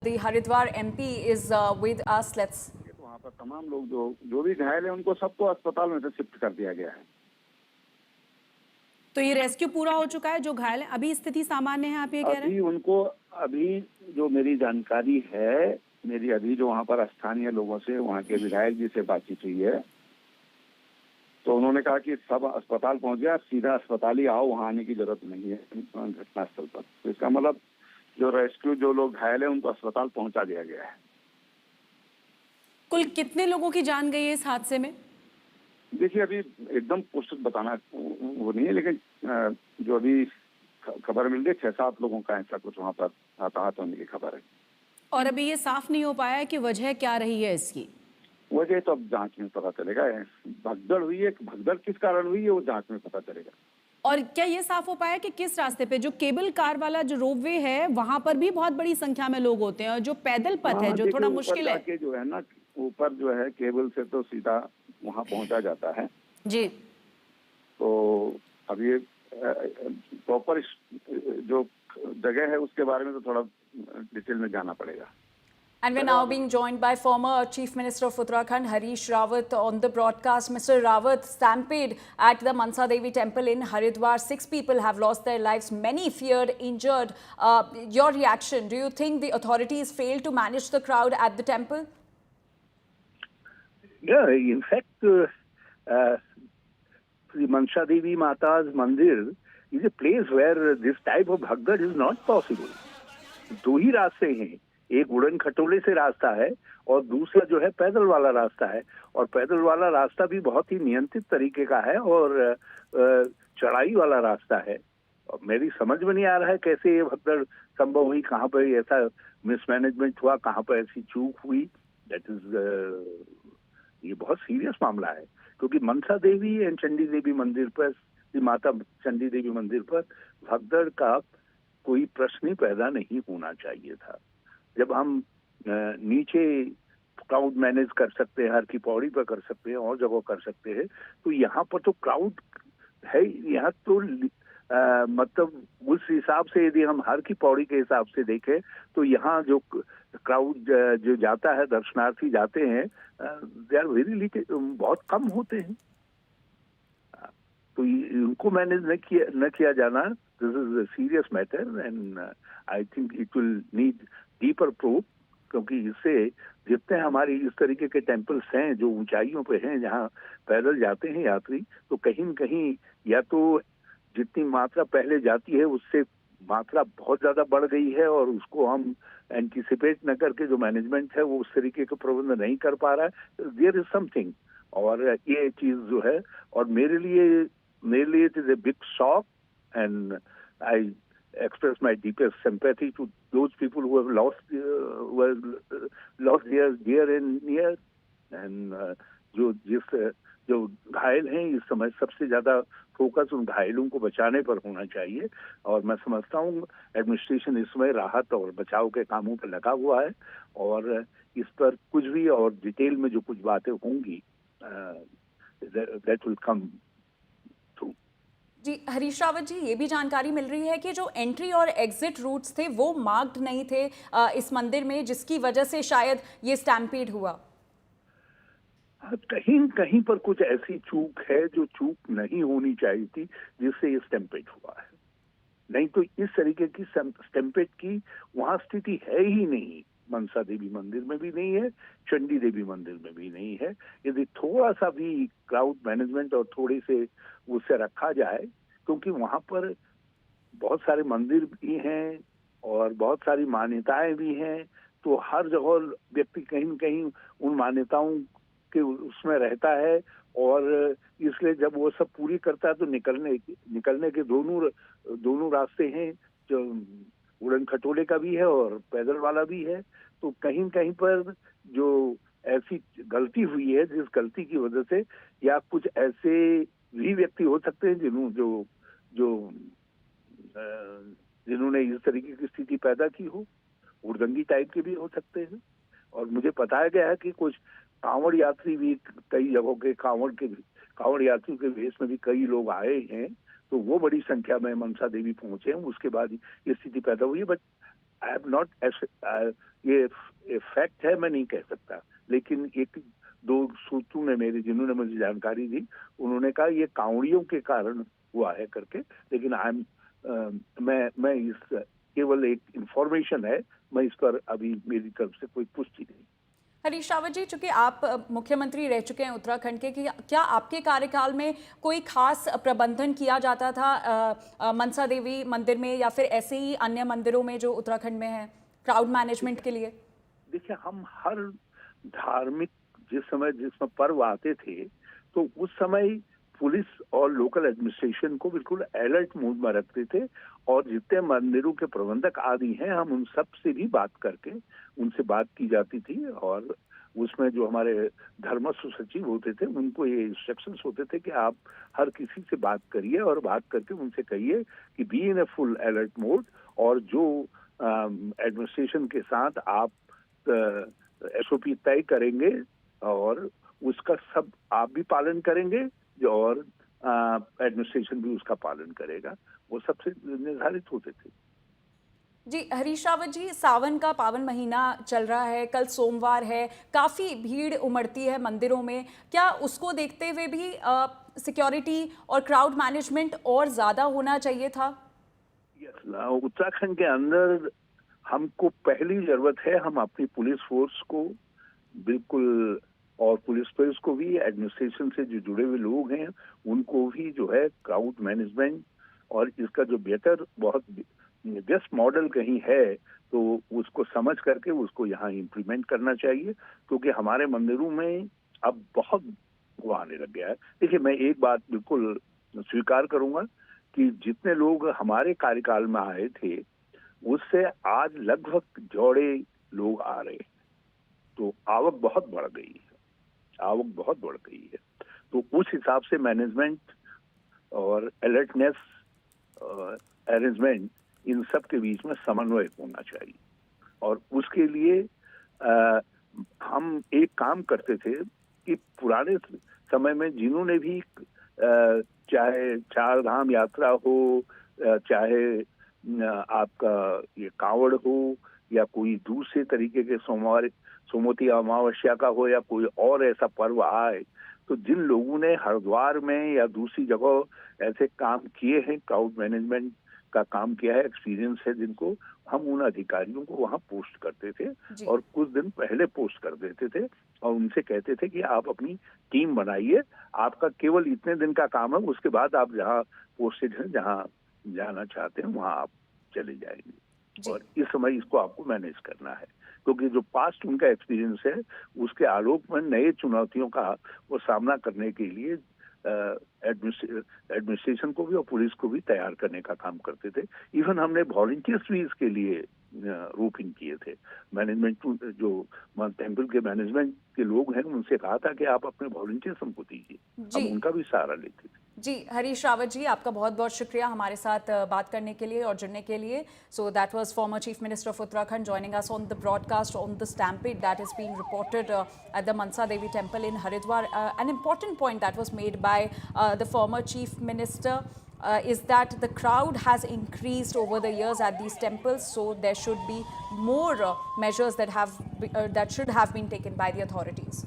The Haridwar MP is with us. Let's. तो वहाँ पर तमाम लोग जो भी घायल हैं उनको सबको अस्पताल में से शिफ्ट कर दिया गया है। तो ये रेस्क्यू पूरा हो चुका है? जो घायल है अभी स्थिति सामान्य है, आप ये कह रहे हैं? अभी उनको जो मेरी जानकारी है, मेरी अभी जो वहाँ पर स्थानीय लोगों से, वहाँ के विधायक जी से बातचीत हुई है, तो उन्होंने कहा कि सब अस्पताल पहुंच गया, सीधा अस्पताल ही आओ, वहाँ आने की जरूरत नहीं है घटनास्थल पर। तो इसका मतलब जो रेस्क्यू जो लोग घायल है उनको अस्पताल पहुंचा दिया गया है। कुल कितने लोगों की जान गई है इस हादसे में? देखिए, अभी एकदम पुष्ट बताना वो नहीं है, लेकिन जो अभी खबर मिल रही है 6-7 लोगों का ऐसा कुछ वहाँ पर हताहत होने की खबर है। और अभी ये साफ नहीं हो पाया है कि वजह क्या रही है इसकी? वजह तो अब जांच में पता चलेगा। भगदड़ हुई है, भगदड़ किस कारण हुई है वो जांच में पता चलेगा। और क्या ये साफ हो पाया कि किस रास्ते पे, जो केबल कार वाला जो रोपवे है वहां पर भी बहुत बड़ी संख्या में लोग होते हैं, और जो पैदल पथ है जो थोड़ा मुश्किल है, जो है ना, ऊपर जो है केबल से तो सीधा वहाँ पहुंचा जाता है जी। तो अब ये प्रॉपर जो जगह है उसके बारे में तो थोड़ा डिटेल में जाना पड़ेगा। And we're now being joined by former Chief Minister of Uttarakhand, Harish Rawat, on the broadcast. Mr. Rawat, stampede at the Mansa Devi temple in Haridwar. 6 people have lost their lives, many feared injured. Your reaction? Do you think the authorities failed to manage the crowd at the temple? Yeah, in fact, the Mansa Devi Mata's Mandir is a place where this type of bhagdad is not possible. दो ही रास्ते हैं, एक उड़न खटोले से रास्ता है और दूसरा जो है पैदल वाला रास्ता है, और पैदल वाला रास्ता भी बहुत ही नियंत्रित तरीके का है और चढ़ाई वाला रास्ता है। मेरी समझ में नहीं आ रहा है कैसे ये भगदड़ संभव हुई, कहाँ पर ऐसा मिसमैनेजमेंट हुआ, कहाँ पर ऐसी चूक हुई। दैट इज ये बहुत सीरियस मामला है, क्योंकि मनसा देवी एंड चंडी देवी मंदिर पर, माता चंडी देवी मंदिर पर भगदड़ का कोई प्रश्न ही पैदा नहीं होना चाहिए था। जब हम नीचे क्राउड मैनेज कर सकते हैं, हर की पौड़ी पर कर सकते हैं और जगह कर सकते हैं, तो यहाँ पर तो क्राउड है। यहाँ तो मतलब उस हिसाब से यदि हम हर की पौड़ी के हिसाब से देखें तो यहाँ जो क्राउड जो जाता है, दर्शनार्थी जाते हैं, दे आर वेरी बहुत कम होते हैं। तो उनको मैनेज न किया जाना, this is a serious matter and I think it will need deeper proof, क्योंकि इससे जितने हमारी इस तरीके के टेम्पल्स हैं जो ऊंचाइयों पे हैं, जहाँ पैदल जाते हैं यात्री, तो कहीं न कहीं या तो जितनी मात्रा पहले जाती है उससे मात्रा बहुत ज्यादा बढ़ गई है और उसको हम एंटिसिपेट न करके जो मैनेजमेंट है वो उस तरीके का प्रबंध नहीं कर पा रहा है। देयर इज समथिंग, और ये चीज जो है, और मेरे लिए it is a big shock and I express my deepest sympathy to those people who have lost their dear and near, and जो घायल हैं, इस समय सबसे ज्यादा फोकस उन घायलों को बचाने पर होना चाहिए। और मैं समझता हूँ एडमिनिस्ट्रेशन इस समय राहत और बचाव के कामों पर लगा हुआ है, और इस पर कुछ भी और डिटेल में जो कुछ बातें होंगी दैट विल कम। जी हरीश रावत जी, ये भी जानकारी मिल रही है कि जो एंट्री और एग्जिट रूट्स थे वो मार्क्ड नहीं थे इस मंदिर में, जिसकी वजह से शायद ये स्टैम्पीड हुआ। कहीं कहीं पर कुछ ऐसी चूक है जो चूक नहीं होनी चाहिए थी, जिससे ये स्टैम्पेड हुआ है। नहीं तो इस तरीके की स्टैम्पेड की वहां स्थिति है ही नहीं। मनसा देवी मंदिर में भी नहीं है, चंडी देवी मंदिर में भी नहीं है। यदि थोड़ा सा भी क्राउड मैनेजमेंट और थोड़े से उससे रखा जाए, क्योंकि वहां पर बहुत सारे मंदिर भी हैं और बहुत सारी मान्यताएं भी हैं, तो हर जगह व्यक्ति कहीं न कहीं उन मान्यताओं के उसमें रहता है, और इसलिए जब वो सब पूरी करता है तो निकलने के दोनों रास्ते हैं, जो उड़न खटोले का भी है और पैदल वाला भी है। तो कहीं कहीं पर जो ऐसी गलती हुई है, जिस गलती की वजह से, या कुछ ऐसे भी व्यक्ति हो सकते हैं जिन्होंने इस तरीके की स्थिति पैदा की हो, उर्दंगी टाइप के भी हो सकते हैं। और मुझे बताया गया है कि कुछ कांवड़ यात्री भी, कई जगहों के कांवड़ यात्रियों के भेष में भी कई लोग आए हैं, तो वो बड़ी संख्या में मनसा देवी पहुंचे हैं। उसके बाद ये स्थिति पैदा हुई है। बट आई हैव नॉट, ये फैक्ट है, मैं नहीं कह सकता, लेकिन एक दो सूत्रों ने जिन्होंने मुझे जानकारी दी, उन्होंने कहा ये कांवड़ियों के कारण हुआ है करके, लेकिन मैं इस केवल एक इंफॉर्मेशन है, मैं इस पर अभी मेरी तरफ से कोई पुष्टि नहीं। हरीश रावत जी, चूंकि आप मुख्यमंत्री रह चुके हैं उत्तराखंड के, कि क्या आपके कार्यकाल में कोई खास प्रबंधन किया जाता था मनसा देवी मंदिर में या फिर ऐसे ही अन्य मंदिरों में जो उत्तराखंड में है, क्राउड मैनेजमेंट के लिए? देखिए, हम हर धार्मिक जिसमें पर्व आते थे, तो उस समय पुलिस और लोकल एडमिनिस्ट्रेशन को बिल्कुल अलर्ट मोड में रखते थे, और जितने मंदिरों के प्रबंधक आदि हैं, हम उन सब से भी बात करके उनसे बात की जाती थी, और उसमें जो हमारे धर्मस्व सचिव होते थे, उनको ये इंस्ट्रक्शंस होते थे कि आप हर किसी से बात करिए और बात करके उनसे कहिए कि be in a full alert mode, और जो एडमिनिस्ट्रेशन के साथ आप एसओपी तय करेंगे और उसका सब आप भी पालन करेंगे और एडमिनिस्ट्रेशन भी उसका पालन करेगा, वो सबसे निर्धारित होते थे। जी हरीश रावत जी, सावन का पावन महीना चल रहा है, कल सोमवार है, काफ़ी भीड़ उमड़ती है मंदिरों में, क्या उसको देखते हुए भी सिक्योरिटी और क्राउड मैनेजमेंट और ज़्यादा होना चाहिए था? उत्तराखंड के अंदर हमको पहली जरूरत है, हम अपनी पुलिस फोर्स को बिल्कुल, और पुलिस फोर्स को भी, एडमिनिस्ट्रेशन से जो जुड़े हुए लोग हैं उनको भी जो है क्राउड मैनेजमेंट और इसका जो बेटर बहुत बेस्ट मॉडल कहीं है तो उसको समझ करके उसको यहाँ इम्प्लीमेंट करना चाहिए, क्योंकि हमारे मंदिरों में अब बहुत वो आने लग गया है। देखिए, मैं एक बात बिल्कुल स्वीकार करूंगा कि जितने लोग हमारे कार्यकाल में आए थे उससे आज लगभग जोड़े लोग आ रहे हैं, तो आवक बहुत बढ़ गई है, तो उस हिसाब से मैनेजमेंट और अलर्टनेस अरेंजमेंट इन सब के बीच में समन्वय होना चाहिए। और उसके लिए हम एक काम करते थे कि पुराने समय में जिन्होंने भी चाहे चार धाम यात्रा हो, चाहे आपका ये कांवड़ हो, या कोई दूसरे तरीके के सोमवती अमावस्या का हो, या कोई और ऐसा पर्व आए, तो जिन लोगों ने हरिद्वार में या दूसरी जगह ऐसे काम किए हैं, क्राउड मैनेजमेंट का काम किया है, एक्सपीरियंस है जिनको, हम उन अधिकारियों को वहां पोस्ट करते थे और कुछ दिन पहले पोस्ट कर देते थे और उनसे कहते थे कि आप अपनी टीम बनाइए, आपका केवल इतने दिन का काम है, उसके बाद आप जहाँ पोस्टेड हैं, जहाँ जाना चाहते हैं वहां आप चले जाएंगे। और इस समय इसको आपको मैनेज करना है, क्योंकि जो पास्ट उनका एक्सपीरियंस है उसके आलोक में नए चुनौतियों का वो सामना करने के लिए एडमिनिस्ट्रेशन को भी और पुलिस को भी तैयार करने का काम करते थे। इवन हमने वॉलंटियर्स भी इसके लिए रूपिंग किए थे। मैनेजमेंट जो टेम्पल के मैनेजमेंट के लोग हैं उनसे कहा था कि आप अपने वॉलंटियर्स हमको दीजिए, हम उनका भी सहारा लेते थे। जी हरीश रावत जी, आपका बहुत बहुत शुक्रिया हमारे साथ बात करने के लिए और जुड़ने के लिए। So that was former chief minister of Uttarakhand joining us on the broadcast on the stampede that is being reported at the Mansa Devi temple in Haridwar. An important point that was made by the former chief minister is that the crowd has increased over the years at these temples, so there should be more measures that should have been taken by the authorities.